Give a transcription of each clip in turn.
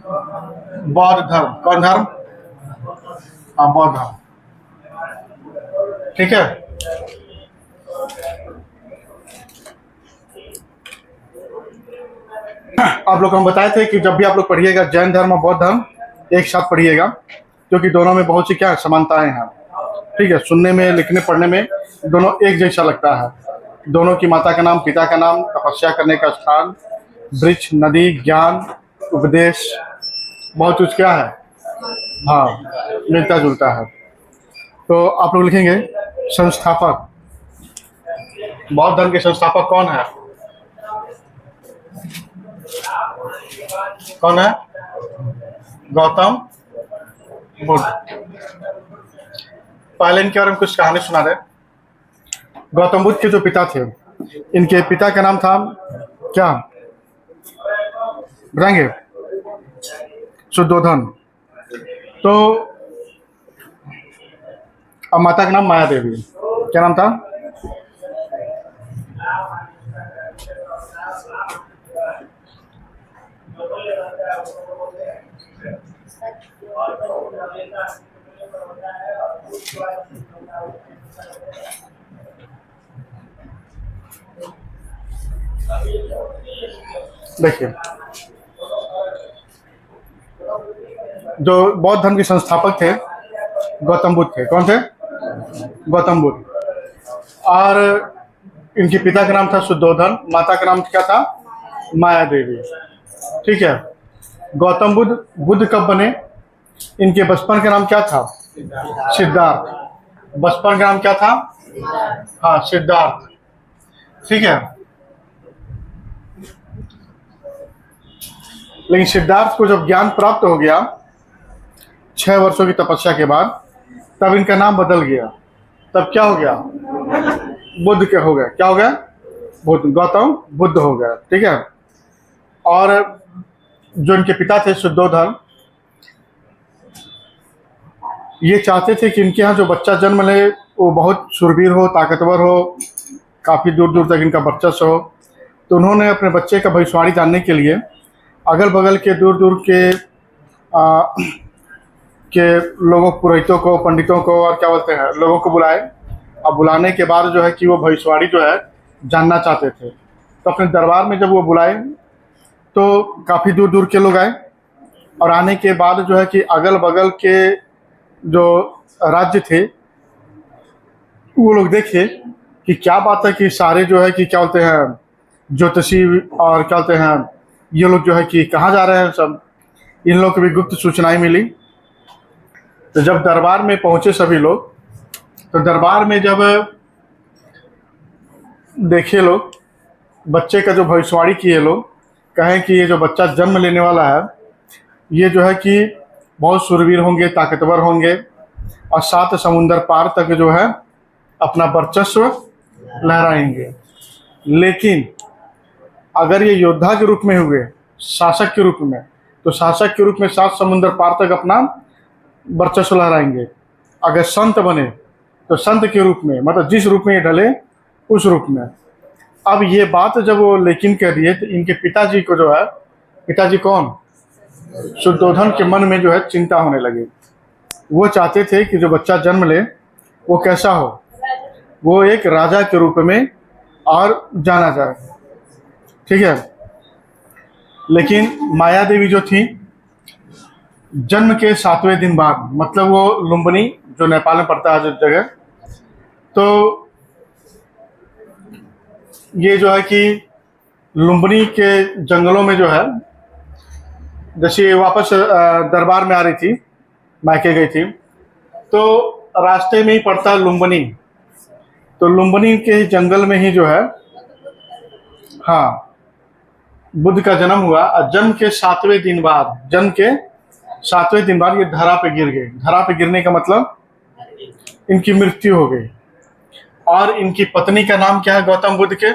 बौद्ध धर्म। कौन धर्म? हाँ, बौद्ध धर्म। ठीक है। आप लोग को हम बताए थे कि जब भी आप लोग पढ़िएगा जैन धर्म और बौद्ध धर्म एक साथ पढ़िएगा, क्योंकि दोनों में बहुत सी क्या समानताएं हैं। ठीक है, सुनने में, लिखने पढ़ने में दोनों एक जैसा लगता है। दोनों की माता का नाम, पिता का नाम, तपस्या करने का स्थान, वृक्ष, नदी, ज्ञान, उपदेश, बहुत कुछ क्या है, हाँ, मिलता जुलता है। तो आप लोग लिखेंगे संस्थापक। बौद्ध धर्म के संस्थापक कौन है? कौन है? गौतम बुद्ध। पहले इनके बारे में कुछ कहानी सुना दे। गौतम बुद्ध के जो पिता थे, इनके पिता का नाम था क्या, बताएंगे? शुद्धोधन। तो अब माता का नाम माया देवी। क्या नाम था? देखिए, जो बौद्ध धर्म के संस्थापक थे गौतम बुद्ध थे। कौन थे? गौतम बुद्ध। और इनके पिता का नाम था शुद्धोधन, माता का नाम क्या था? माया देवी। ठीक है। गौतम बुद्ध बुद्ध कब बने? इनके बचपन का नाम क्या था? सिद्धार्थ। बचपन का नाम क्या था? हाँ, सिद्धार्थ। ठीक है। लेकिन सिद्धार्थ को जब ज्ञान प्राप्त हो गया 6 वर्षों की तपस्या के बाद, तब इनका नाम बदल गया। तब क्या हो गया? बुद्ध के हो गया। क्या हो गया? बुद्ध। गौतम बुद्ध हो गया। ठीक है। और जो इनके पिता थे शुद्धोधन, ये चाहते थे कि इनके यहाँ जो बच्चा जन्म ले वो बहुत शूरवीर हो, ताकतवर हो, काफ़ी दूर दूर तक इनका वर्चस्व हो। तो उन्होंने अपने बच्चे का भविष्यवाणी जानने के लिए अगल बगल के दूर दूर के लोगों, पुरोहितों को, पंडितों को और क्या बोलते हैं, लोगों को बुलाए। अब बुलाने के बाद जो है कि वो भविष्यवाणी जो है जानना चाहते थे। तो अपने दरबार में जब वो बुलाए तो काफ़ी दूर दूर के लोग आए। और आने के बाद जो है कि अगल बगल के जो राज्य थे वो लोग देखे कि क्या बात है कि सारे जो है कि क्या बोलते हैं ज्योतिषी और क्या बोलते हैं ये लोग जो है कि कहाँ जा रहे हैं सब। इन लोग को भी गुप्त सूचनाएं मिली। तो जब दरबार में पहुंचे सभी लोग, तो दरबार में जब देखे लोग बच्चे का जो भविष्यवाणी किए लोग, कहें कि ये जो बच्चा जन्म लेने वाला है ये जो है कि बहुत शूरवीर होंगे, ताकतवर होंगे और 7 समुंदर पार तक जो है अपना वर्चस्व लहराएंगे। लेकिन अगर ये योद्धा के रूप में हुए, शासक के रूप में, तो शासक के रूप में 7 समुंदर पार तक अपना वर्चस्व लहराएंगे। अगर संत बने तो संत के रूप में, मतलब जिस रूप में ये ढले उस रूप में। अब ये बात जब वो लेकिन कह दिए तो इनके पिताजी को जो है, पिताजी कौन? शुद्धोधन के मन में जो है चिंता होने लगी। वो चाहते थे कि जो बच्चा जन्म ले वो कैसा हो, वो एक राजा के रूप में और जाना जाए। ठीक है। लेकिन माया देवी जो थी, जन्म के 7वें दिन बाद, मतलब वो लुम्बिनी जो नेपाल में पड़ता है जो जगह, तो ये जो है कि लुम्बिनी के जंगलों में जो है, जैसे ये वापस दरबार में आ रही थी, मायके गई थी, तो रास्ते में ही पड़ता है लुम्बिनी। तो लुम्बिनी के जंगल में ही जो है, हाँ, बुद्ध का जन्म हुआ। और जन्म के 7वें दिन बाद, जन्म के 7वें दिन बाद ये धरा पे गिर गए। धरा पे गिरने का मतलब इनकी मृत्यु हो गई। और इनकी पत्नी का नाम क्या है गौतम बुद्ध के?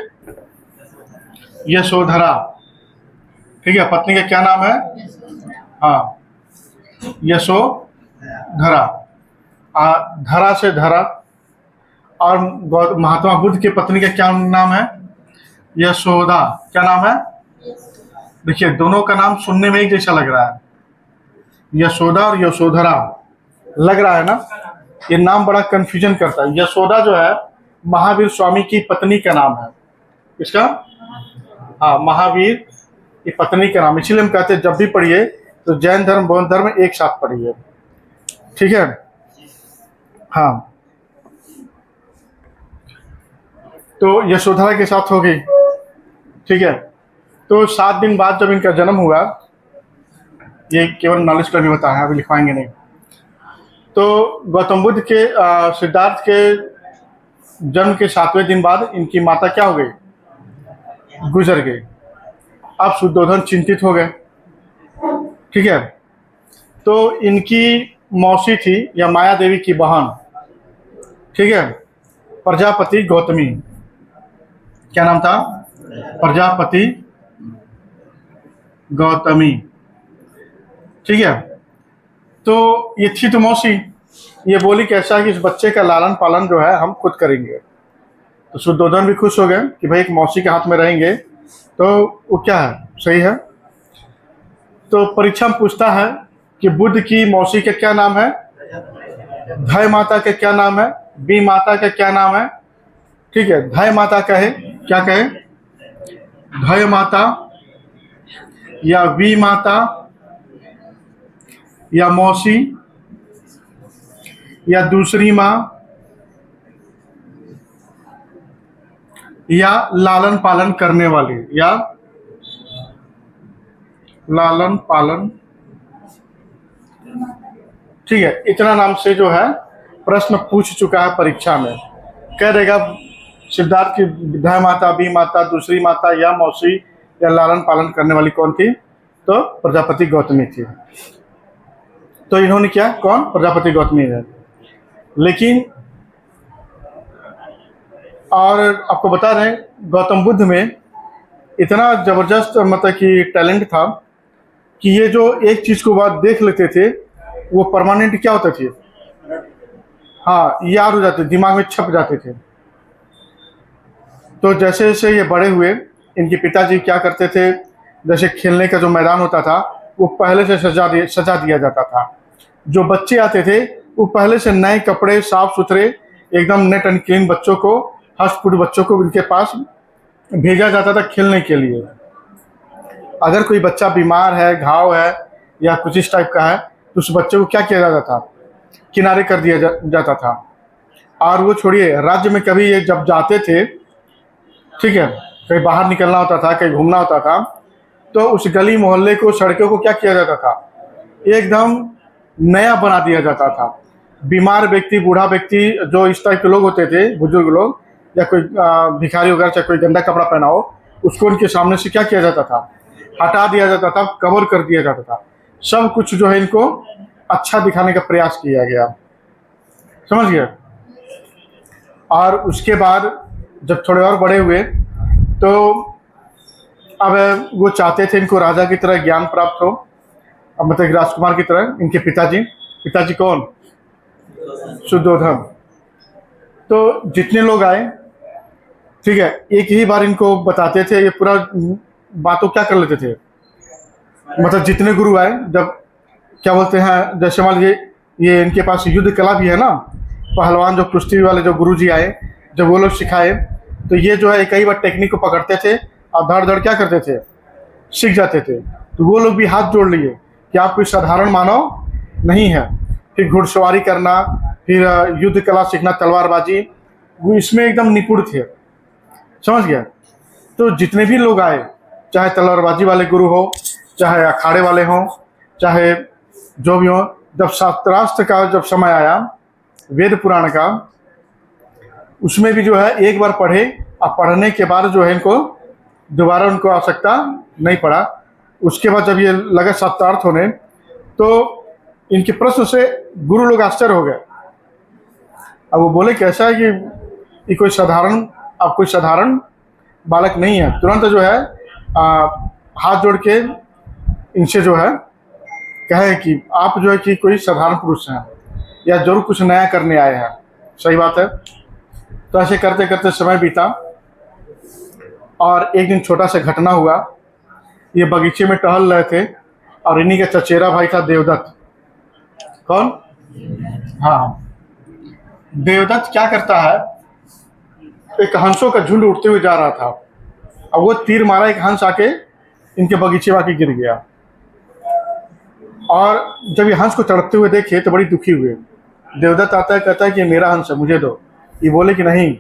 यशोधरा। ठीक है। पत्नी का क्या नाम है? हाँ, यशोधरा। धरा से धरा। और महात्मा बुद्ध की पत्नी का क्या नाम है? यशोदा। क्या नाम है? देखिए, दोनों का नाम सुनने में एक जैसा लग रहा है, यशोदा और यशोधरा लग रहा है ना, ये नाम बड़ा कंफ्यूजन करता है। यशोदा जो है महावीर स्वामी की पत्नी का नाम है। इसका हाँ, महावीर की पत्नी का नाम, इसीलिए हम कहते हैं जब भी पढ़िए तो जैन धर्म बौद्ध धर्म एक साथ पढ़िए, ठीक है। हाँ, तो यशोधरा के साथ हो गई, ठीक है। तो 7 दिन बाद जब इनका जन्म हुआ, ये केवल नॉलेज का भी बताया, अभी लिखवाएंगे नहीं। तो गौतम बुद्ध के सिद्धार्थ के जन्म के 7वें दिन बाद इनकी माता क्या हो गई, गुजर गई। अब शुद्धोधन चिंतित हो गए, ठीक है। तो इनकी मौसी थी या माया देवी की बहन, ठीक है, प्रजापति गौतमी, क्या नाम था, प्रजापति गौतमी, ठीक है। तो ये थी तो मौसी, ये बोली कैसा है कि इस बच्चे का लालन पालन जो है हम खुद करेंगे। तो शुद्धोधन भी खुश हो गए कि भाई एक मौसी के हाथ में रहेंगे, तो वो क्या है, सही है। तो परीक्षा में पूछता है कि बुद्ध की मौसी का क्या नाम है, धय माता का क्या नाम है, बी माता का क्या नाम है, ठीक है। धय माता कहे, क्या कहे, धय माता या वी माता या मौसी या दूसरी माँ या लालन पालन करने वाली, या लालन पालन, ठीक है। इतना नाम से जो है प्रश्न पूछ चुका है परीक्षा में, कह देगा सिद्धार्थ की धय माता, बी माता, दूसरी माता या मौसी या लालन पालन करने वाली कौन थी, तो प्रजापति गौतमी थी। तो इन्होंने क्या, कौन, प्रजापति गौतमी है। लेकिन और आपको बता दें, गौतम बुद्ध में इतना जबरदस्त मतलब कि टैलेंट था कि ये जो एक चीज को बात देख लेते थे वो परमानेंट क्या होते थे, हाँ, याद हो जाते, दिमाग में छप जाते थे। तो जैसे जैसे ये बड़े हुए, इनके पिताजी क्या करते थे, जैसे खेलने का जो मैदान होता था वो पहले से सजा दिया जाता था। जो बच्चे आते थे वो पहले से नए कपड़े, साफ सुथरे, एकदम नेट एंड क्लीन बच्चों को, हष्ट-पुष्ट बच्चों को इनके पास भेजा जाता था खेलने के लिए। अगर कोई बच्चा बीमार है, घाव है या कुछ इस टाइप का है, तो उस बच्चे को क्या किया जाता था, किनारे कर दिया जाता था। और वो छोड़िए, राज्य में कभी ये जब जाते थे, ठीक है, कहीं बाहर निकलना होता था, कहीं घूमना होता था, तो उस गली मोहल्ले को, सड़कों को क्या किया जाता था, एकदम नया बना दिया जाता था। बीमार व्यक्ति, बूढ़ा व्यक्ति, जो इस टाइप के लोग होते थे, बुजुर्ग लोग, या कोई भिखारी वगैरह, चाहे कोई गंदा कपड़ा पहना हो, उसको उनके सामने से क्या किया जाता था, हटा दिया जाता था, कवर कर दिया जाता था। सब कुछ जो है इनको अच्छा दिखाने का प्रयास किया गया, समझ गए। और उसके बाद जब थोड़े और बड़े हुए तो अब वो चाहते थे इनको राजा की तरह ज्ञान प्राप्त हो, अब मतलब राजकुमार की तरह। इनके पिताजी कौन, शुद्धोधन। तो जितने लोग आए, ठीक है, एक ही बार इनको बताते थे, ये पूरा बातों क्या कर लेते थे, मतलब जितने गुरु आए, जब क्या बोलते हैं, जैसे मान लीजिए ये इनके पास युद्ध कला भी है ना, पहलवान जो कुश्ती वाले जो गुरुजी आए, जब वो लोग सिखाए, तो ये जो है कई बार टेक्निक को पकड़ते थे और धड़ धड़ क्या करते थे, सीख जाते थे। तो वो लोग भी हाथ जोड़ लिए कि आप कोई साधारण मानव नहीं है। फिर घुड़सवारी करना, फिर युद्ध कला सीखना, तलवारबाजी, वो इसमें एकदम निपुण थे, समझ गया। तो जितने भी लोग आए, चाहे तलवारबाजी वाले गुरु हो, चाहे अखाड़े वाले हों, चाहे जो भी हो, जब शास्त्रास्त्र का जब समय आया, वेद पुराण का, उसमें भी जो है एक बार पढ़े और पढ़ने के बाद जो है इनको दोबारा उनको आवश्यकता नहीं पड़ा। उसके बाद जब ये लगा शास्त्रार्थ होने, तो इनके प्रश्न से गुरु लोग आश्चर्य हो गए। अब वो बोले कैसा है कि ये कोई साधारण बालक नहीं है। तुरंत जो है हाथ जोड़ के इनसे जो है कहे कि आप जो है कि कोई साधारण पुरुष हैं या जरूर कुछ नया करने आए हैं, सही बात है। तो ऐसे करते करते समय बीता और एक दिन छोटा सा घटना हुआ। ये बगीचे में टहल रहे थे और इन्हीं का चचेरा भाई था देवदत्त, कौन? हाँ, देवदत्त क्या करता है, एक हंसों का झुंड उड़ते हुए जा रहा था। अब वो तीर मारा, एक हंस आके इनके बगीचे में आके गिर गया। और जब ये हंस को तड़पते हुए देखे तो बड़ी दुखी हुए। देवदत्त आता है, कहता है कि ये मेरा हंस है, मुझे दो। ये बोले कि नहीं,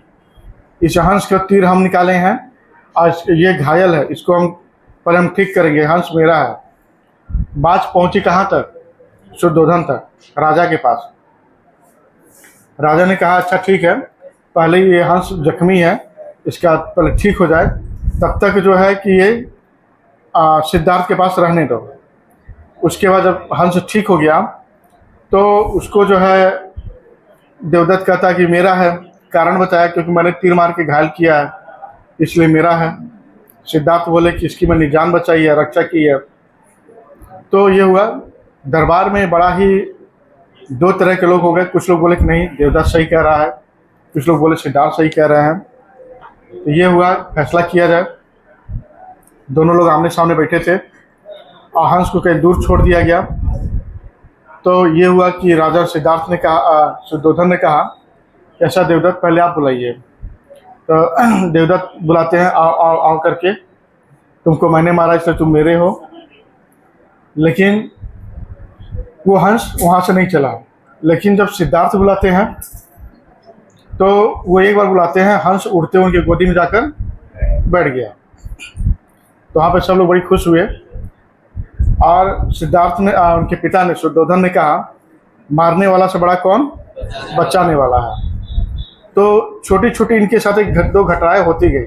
इस हंस का तीर हम निकाले हैं, आज ये घायल है, इसको हम पहले हम ठीक करेंगे, हंस मेरा है। बात पहुंची कहाँ तक? शुद्धोधन तक, राजा के पास। राजा ने कहा अच्छा ठीक है, पहले ये हंस जख्मी है, इसका पहले ठीक हो जाए, तब तक जो है कि ये सिद्धार्थ के पास रहने दो। उसके बाद जब हंस ठीक हो गया तो उसको जो है देवदत्त कहता है कि मेरा है, कारण बताया क्योंकि मैंने तीर मार के घायल किया है, इसलिए मेरा है। सिद्धार्थ बोले कि इसकी मैंने जान बचाई है, रक्षा की है। तो ये हुआ, दरबार में बड़ा ही दो तरह के लोग हो गए। कुछ लोग बोले कि नहीं, देवदत्त सही कह रहा है, कुछ लोग बोले सिद्धार्थ सही कह रहे हैं। तो ये हुआ, फैसला किया जाए। दोनों लोग आमने सामने बैठे थे और हंस को कहीं दूर छोड़ दिया गया। तो ये हुआ कि राजा सिद्धार्थ ने कहा, शुद्धोधन ने कहा ऐसा देवदत्त पहले आप बुलाइए। तो देवदत्त बुलाते हैं, आओ आओ आओ करके, तुमको मैंने मारा इसलिए तुम मेरे हो। लेकिन वो हंस वहाँ से नहीं चला। लेकिन जब सिद्धार्थ बुलाते हैं तो वो एक बार बुलाते हैं, हंस उड़ते हुए उनकी गोदी में जाकर बैठ गया। तो वहाँ पे सब लोग बड़ी खुश हुए। और सिद्धार्थ ने उनके पिता ने, शुद्धोधन ने कहा मारने वाला से बड़ा कौन बचाने वाला है। तो छोटी छोटी इनके साथ एक दो घटनाएं होती गई।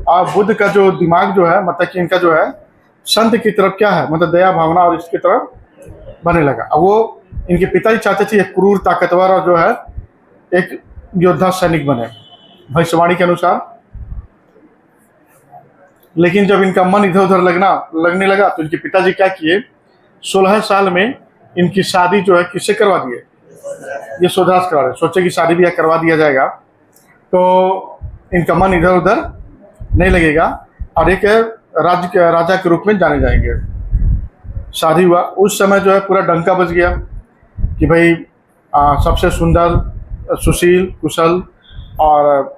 और बुद्ध का जो दिमाग जो है, मतलब कि इनका जो है संत की तरफ क्या है, मतलब दया भावना और इसकी तरफ बनने लगा। अब वो इनके पिताजी चाहते थे एक क्रूर ताकतवर और जो है एक योद्धा सैनिक बने भविष्यवाणी के अनुसार। लेकिन जब इनका मन इधर उधर लगने लगा तो इनके पिताजी क्या किए, 16 साल में इनकी शादी जो है किससे करवा दिए, ये शोधरा से करवा रहे। सोचे कि शादी ब्याह करवा दिया जाएगा तो इनका मन इधर उधर नहीं लगेगा और एक राजा के रूप में जाने जाएंगे। शादी हुआ, उस समय जो है पूरा डंका बज गया कि भाई सबसे सुंदर, सुशील, कुशल और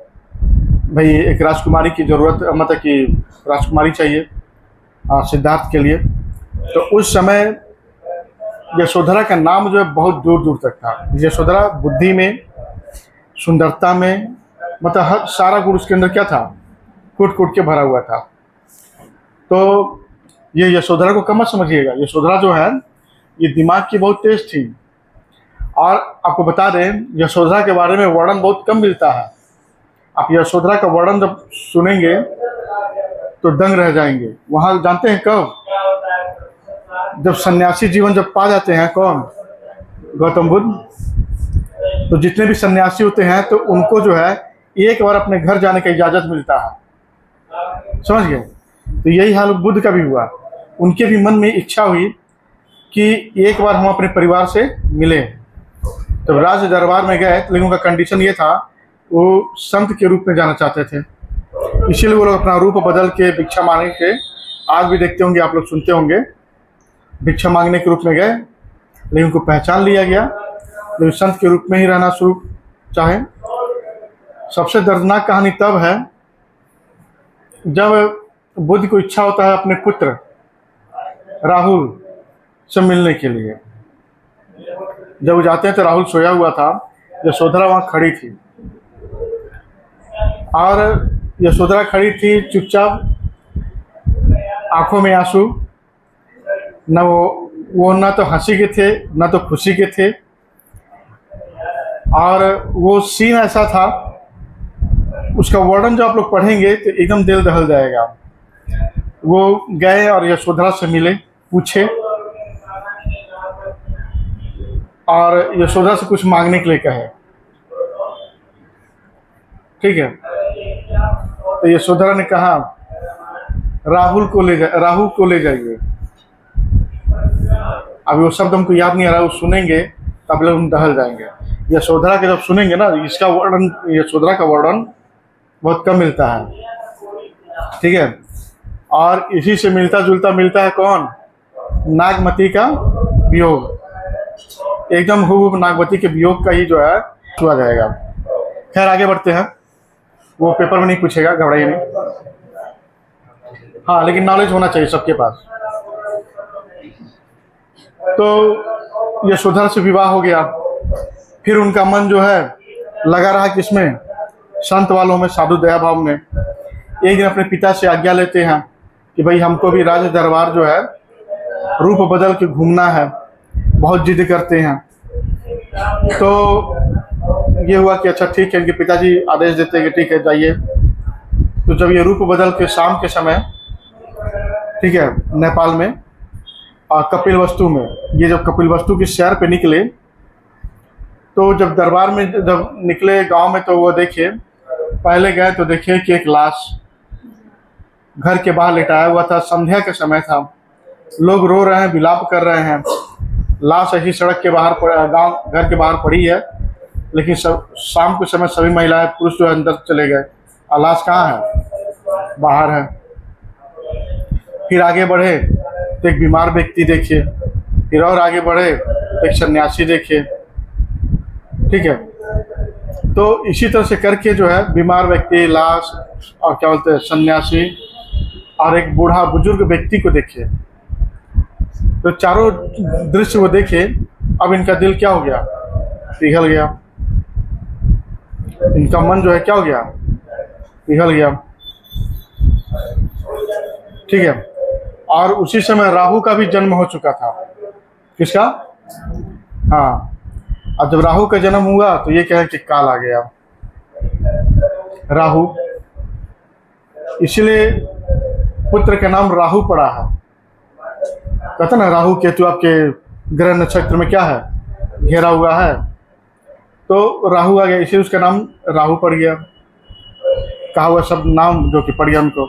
भाई एक राजकुमारी की ज़रूरत, मतलब कि राजकुमारी चाहिए सिद्धार्थ के लिए। तो उस समय यशोधरा का नाम जो है बहुत दूर दूर तक था। यशोधरा बुद्धि में, सुंदरता में, मतलब हर सारा गुण उसके अंदर क्या था, कूट कूट के भरा हुआ था। तो ये यशोधरा को कम मत समझिएगा। यशोधरा जो है ये दिमाग की बहुत तेज थी। और आपको बता दें, यशोधरा के बारे में वर्णन बहुत कम मिलता है। आप यशोधरा का वर्णन जब सुनेंगे तो दंग रह जाएंगे। वहाँ जानते हैं कब, जब सन्यासी जीवन जब पा जाते हैं कौन, गौतम बुद्ध। तो जितने भी सन्यासी होते हैं तो उनको जो है एक बार अपने घर जाने का इजाज़त मिलता है, समझ गए। तो यही हाल बुद्ध का भी हुआ। उनके भी मन में इच्छा हुई कि एक बार हम अपने परिवार से मिलें। तब राज दरबार में गए, लेकिन उनका कंडीशन ये था, वो संत के रूप में जाना चाहते थे। इसीलिए वो लोग अपना रूप बदल के भिक्षा मांगने के, आज भी देखते होंगे आप लोग, सुनते होंगे, भिक्षा मांगने के रूप में गए। लेकिन उनको पहचान लिया गया, लेकिन संत के रूप में ही रहना शुरू चाहे। सबसे दर्दनाक कहानी तब है जब बुद्ध को इच्छा होता है अपने पुत्र राहुल से मिलने के लिए। जब वो जाते हैं तो राहुल सोया हुआ था, यशोधरा वहाँ खड़ी थी। और यशोधरा खड़ी थी चुपचाप, आंखों में आंसू, न वो ना तो हंसी के थे ना तो खुशी के थे। और वो सीन ऐसा था, उसका वर्णन जो आप लोग पढ़ेंगे तो एकदम दिल दहल जाएगा। वो गए और यशोधरा से मिले, पूछे और यशोधरा से कुछ मांगने के लिए कहे, ठीक है। तो यशोधरा ने कहा राहुल को ले जाइए। अभी वो शब्द हमको याद नहीं आ रहा, वो सुनेंगे तब लोग हम दहल जाएंगे। यशोधरा के जब सुनेंगे ना, इसका वर्णन, यशोधरा का वर्णन बहुत कम मिलता है, ठीक है। और इसी से मिलता जुलता मिलता है कौन, नागमती का वियोग। एकदम हूबहू नागवती के वियोग का ही जो है छुआ जाएगा। खैर आगे बढ़ते हैं, वो पेपर में नहीं पूछेगा, घबराइए नहीं। हाँ, लेकिन नॉलेज होना चाहिए सबके पास। तो यशोधरा से विवाह हो गया, फिर उनका मन जो है लगा रहा किसमें, संत वालों में, साधु दया भाव में। एक दिन अपने पिता से आज्ञा लेते हैं कि भाई हमको भी राज दरबार जो है रूप बदल के घूमना है। बहुत जिद करते हैं। तो ये हुआ कि अच्छा ठीक है, इनके पिताजी आदेश देते हैं कि ठीक है जाइए। तो जब ये रूप बदल के शाम के समय, ठीक है, नेपाल में कपिलवस्तु में, ये जब कपिलवस्तु की सैर पे निकले, तो जब दरबार में जब निकले गांव में, तो वो देखे, पहले गए तो देखे कि एक लाश घर के बाहर लेटाया हुआ था। संध्या का समय था, लोग रो रहे हैं, विलाप कर रहे हैं। लाश ऐसी सड़क के बाहर, गांव घर के बाहर पड़ी है, लेकिन शाम के समय सभी महिलाएं पुरुष जो अंदर चले गए, और लाश कहाँ है, बाहर है। फिर आगे बढ़े तो एक बीमार व्यक्ति देखे, फिर और आगे बढ़े तो एक सन्यासी देखे, ठीक है। तो इसी तरह से करके जो है बीमार व्यक्ति, लाश, और क्या बोलते हैं सन्यासी, और एक बूढ़ा बुजुर्ग व्यक्ति को देखे। तो चारों दृश्य वो देखे, अब इनका दिल क्या हो गया, पिघल गया। इनका मन जो है क्या हो गया, पिघल गया, ठीक है। और उसी समय राहु का भी जन्म हो चुका था। किसका? हाँ। अब जब राहु का जन्म हुआ तो ये क्या है कि काल आ गया, राहु। इसलिए पुत्र का नाम राहु पड़ा है। कहते ना राहु केतु आपके ग्रह नक्षत्र में क्या है, घेरा हुआ है, तो राहु आ गया, इसलिए उसका नाम राहु पड़ गया। कहा हुआ सब नाम जो कि पड़ गया उनको,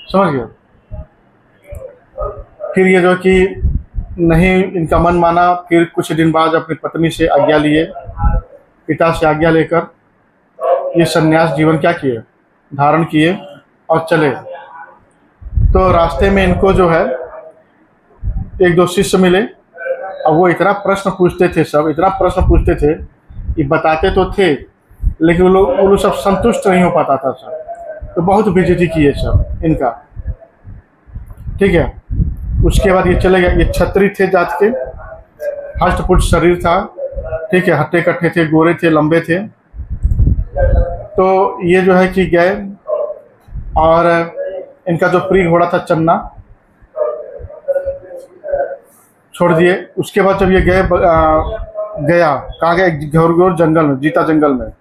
समझ गए। फिर ये जो कि नहीं इनका मन माना, फिर कुछ दिन बाद अपनी पत्नी से आज्ञा लिए, पिता से आज्ञा लेकर ये सन्यास जीवन क्या किए, धारण किए और चले। तो रास्ते में इनको जो है एक दो शिष्य मिले, और वो इतना प्रश्न पूछते थे, सब इतना प्रश्न पूछते थे कि बताते तो थे, लेकिन वो लोग सब संतुष्ट नहीं हो पाता था सब। तो बहुत बेइज्जती किए सब इनका, ठीक है। उसके बाद ये चले गए। ये क्षत्रिय थे जात के, हष्टपुष्ट शरीर था, ठीक है, हट्टे कट्टे थे, गोरे थे, लंबे थे। तो ये जो है कि गए, और इनका जो प्रिय घोड़ा था चन्ना, छोड़ दिए। उसके बाद जब ये गए गया कहाँ गए, घोर जंगल में, जीता जंगल में।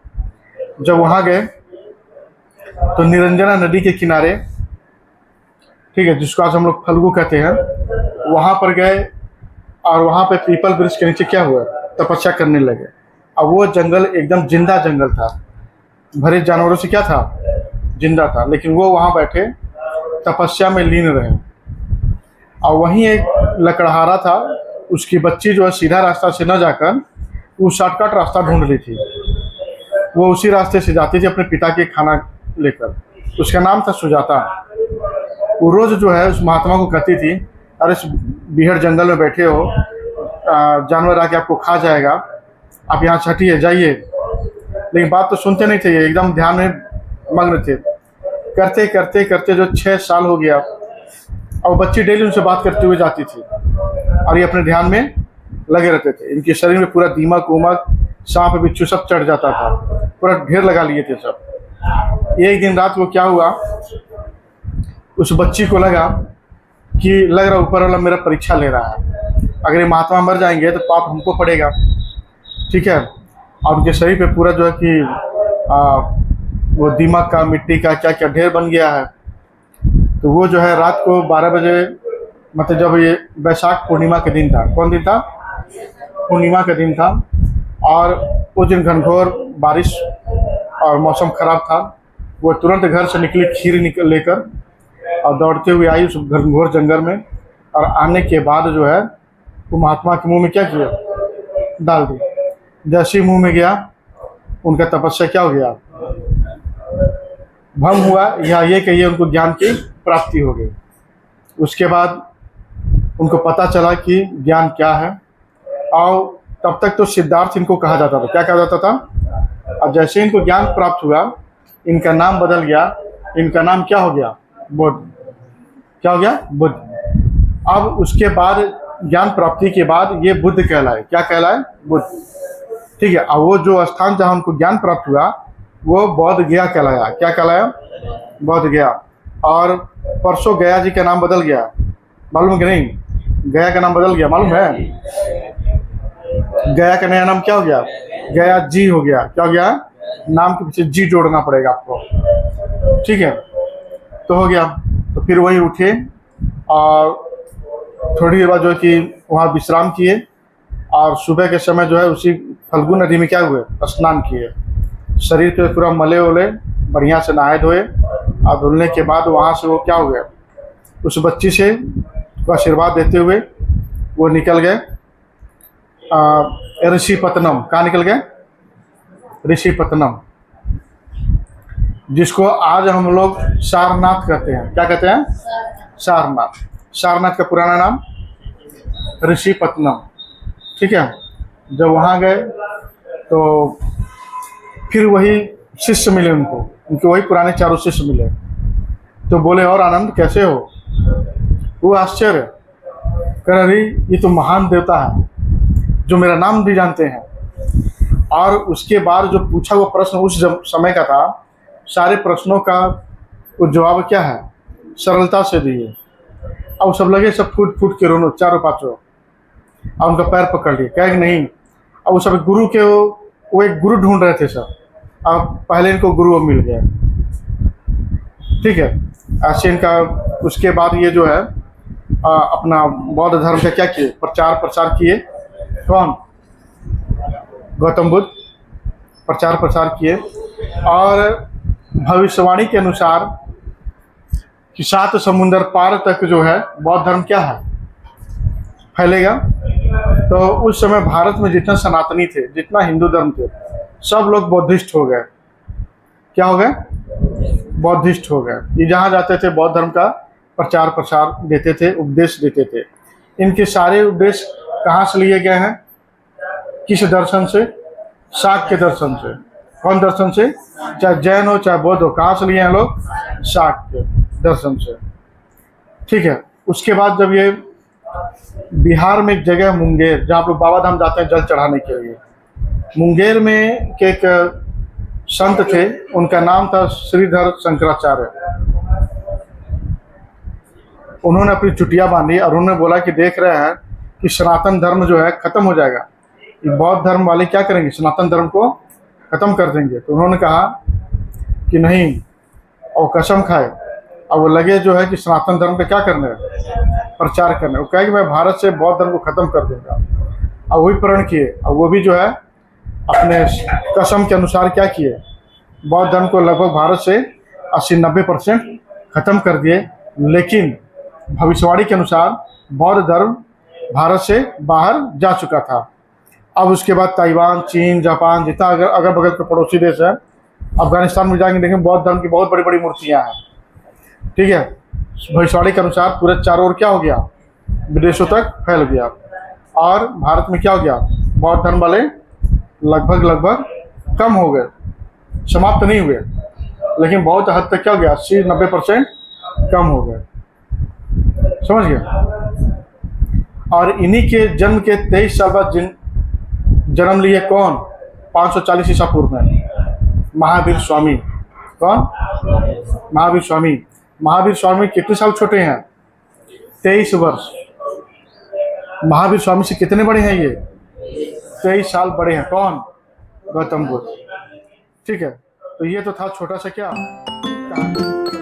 जब वहाँ गए तो निरंजना नदी के किनारे, ठीक है, जिसको आज हम लोग फल्गु कहते हैं, वहाँ पर गए, और वहाँ पे पीपल वृक्ष के नीचे क्या हुआ, तपस्या करने लगे। अब वो जंगल एकदम जिंदा जंगल था, भरे जानवरों से क्या था, जिंदा था, लेकिन वो वहाँ बैठे तपस्या में लीन रहे। और वहीं एक लकड़हारा था, उसकी बच्ची जो है सीधा रास्ता से न जाकर वो शॉर्टकट रास्ता ढूंढ ली थी। वो उसी रास्ते से जाती थी अपने पिता के खाना लेकर। उसका नाम था सुजाता। वो रोज़ जो है उस महात्मा को कहती थी, अरे इस बीहड़ जंगल में बैठे हो, जानवर आके आपको खा जाएगा, आप यहाँ से हटिए, जाइए। लेकिन बात तो सुनते नहीं थे, ये एकदम ध्यान में मग्न थे। करते करते करते जो 6 साल हो गया, और बच्ची डेली उनसे बात करते हुए जाती थी, और ये अपने ध्यान में लगे रहते थे। इनके शरीर में पूरा दीमक उमक, सांप बिच्छू सब चढ़ जाता था, पूरा ढेर लगा लिए थे सब। एक दिन रात को क्या हुआ, उस बच्ची को लगा कि लग रहा ऊपर वाला मेरा परीक्षा ले रहा है, अगर ये महात्मा मर जाएंगे तो पाप हमको पड़ेगा, ठीक है। और उनके शरीर पे पूरा जो है कि वो दीमक का, मिट्टी का क्या क्या ढेर बन गया है। तो वो जो है रात को 12 बजे, मतलब जब ये बैसाख पूर्णिमा के दिन था, कौन दिन था, पूर्णिमा का दिन था, और उस दिन घनघोर बारिश और मौसम खराब था। वो तुरंत घर से निकली खीर लेकर, और दौड़ते हुए आई उस घनघोर जंगल में, और आने के बाद जो है वो महात्मा के मुंह में क्या किया, डाल दी। जैसे ही मुंह में गया, उनका तपस्या क्या हो गया, भंग हुआ, या ये कहिए उनको ज्ञान की प्राप्ति हो गई। उसके बाद उनको पता चला कि ज्ञान क्या है, और तब तक तो सिद्धार्थ इनको कहा जाता था। क्या कहा जाता था? अब जैसे इनको ज्ञान प्राप्त हुआ, इनका नाम बदल गया। इनका नाम क्या हो गया? बुद्ध। क्या हो गया? बुद्ध। अब उसके बाद ज्ञान प्राप्ति के बाद ये बुद्ध कहलाए। क्या कहलाए? बुद्ध। ठीक है। अब वो जो स्थान जहाँ उनको ज्ञान प्राप्त हुआ वो बौद्ध गया कहलाया। क्या कहलाया? बौद्ध गया। और परसों गया जी का नाम बदल गया, मालूम है कि नहीं? गया का नाम बदल गया, मालूम है? गया का नया नाम क्या हो गया? गया जी हो गया। क्या हो गया? नाम के पीछे जी जोड़ना पड़ेगा आपको। ठीक है, तो हो गया। तो फिर वही उठे और थोड़ी देर बाद जो है कि वहाँ विश्राम किए और सुबह के समय जो है उसी फल्गु नदी में क्या हुए? स्नान किए। शरीर पे पूरा मले वले बढ़िया से नहाए धोए और धुलने के बाद वहाँ से वो क्या हो गया? उस बच्ची से को आशीर्वाद देते हुए वो निकल गए ऋषिपत्तनम। कहाँ निकल गए? ऋषिपत्तनम, जिसको आज हम लोग सारनाथ कहते हैं। क्या कहते हैं? सारनाथ। सारनाथ का पुराना नाम ऋषिपत्तनम। ठीक है। जब वहाँ गए तो फिर वही शिष्य मिले उनको, उनके वही पुराने चारों शिष्य मिले। तो बोले, और आनंद कैसे हो? वो आश्चर्य कह रही, ये तो महान देवता है जो मेरा नाम भी जानते हैं। और उसके बाद जो पूछा हुआ प्रश्न उस समय का था, सारे प्रश्नों का वो जवाब क्या है? सरलता से दिए। अब सब लगे सब फूट फूट के रोनो, चारों पांचों। और उनका पैर पकड़ लिए, कहे कि नहीं। अब वो सब गुरु के वो एक गुरु ढूंढ रहे थे सब। अब पहले इनको गुरु मिल गया। ठीक है। ऐसे इनका उसके बाद ये जो है अपना बौद्ध धर्म का क्या किए? प्रचार प्रसार किए। कौन? गौतम बुद्ध प्रचार प्रसार किए। और भविष्यवाणी के अनुसार कि 7 समुंदर पार तक जो है बौद्ध धर्म क्या है? फैलेगा। तो उस समय भारत में जितना सनातनी थे, जितना हिंदू धर्म थे, सब लोग बौद्धिस्ट हो गए। क्या हो गए? बौद्धिस्ट हो गए। ये जहाँ जाते थे बौद्ध धर्म का प्रचार प्रसार देते थे, उपदेश देते थे। इनके सारे उपदेश कहाँ से लिए गए हैं? किस दर्शन से? शाक्य दर्शन से। कौन दर्शन से? चाहे जैन हो चाहे बौद्ध हो, कहाँ से लिए हैं लोग? शाक्य दर्शन से। ठीक है। उसके बाद जब ये बिहार में एक जगह मुंगेर, जहाँ आप लोग बाबा धाम जाते हैं जल चढ़ाने के लिए, मुंगेर में के एक संत थे, उनका नाम था श्रीधर शंकराचार्य। उन्होंने अपनी चुटिया बांधी और उन्होंने बोला कि देख रहे हैं कि सनातन धर्म जो है खत्म हो जाएगा, ये बौद्ध धर्म वाले क्या करेंगे? सनातन धर्म को खत्म कर देंगे। तो उन्होंने कहा कि नहीं, और कसम खाए। और वो लगे जो है कि सनातन धर्म का क्या करना है? प्रचार करना है। वो कहे कि मैं भारत से बौद्ध धर्म को खत्म कर दूंगा। और वही प्रण किए। और वो भी जो है अपने कसम के अनुसार क्या किए? बौद्ध धर्म को लगभग भारत से 80-90% खत्म कर दिए। लेकिन भविष्यवाणी के अनुसार बौद्ध धर्म भारत से बाहर जा चुका था। अब उसके बाद ताइवान, चीन, जापान, जितना अगल बगल के पड़ोसी देश है, अफगानिस्तान में जाएंगे देखेंगे बौद्ध धर्म की बहुत बड़ी बड़ी मूर्तियाँ हैं। ठीक है। भविष्यवाणी के अनुसार पूरे चारों ओर क्या हो गया? विदेशों तक फैल गया। और भारत में क्या हो गया? बौद्ध धर्म वाले लगभग कम हो गए, समाप्त नहीं हुए, लेकिन बहुत हद तक क्या हो गया? 80-90% कम हो गए। समझ गए? और इन्हीं के जन्म के 23 साल बाद जन्म लिए कौन? 540 ईसा पूर्व में महावीर स्वामी। कौन? महावीर स्वामी। महावीर स्वामी कितने साल छोटे हैं? 23 वर्ष। महावीर स्वामी से कितने बड़े हैं ये? 23 साल बड़े हैं। कौन? गौतम बुद्ध। ठीक है। तो ये तो था छोटा सा क्या कहानी।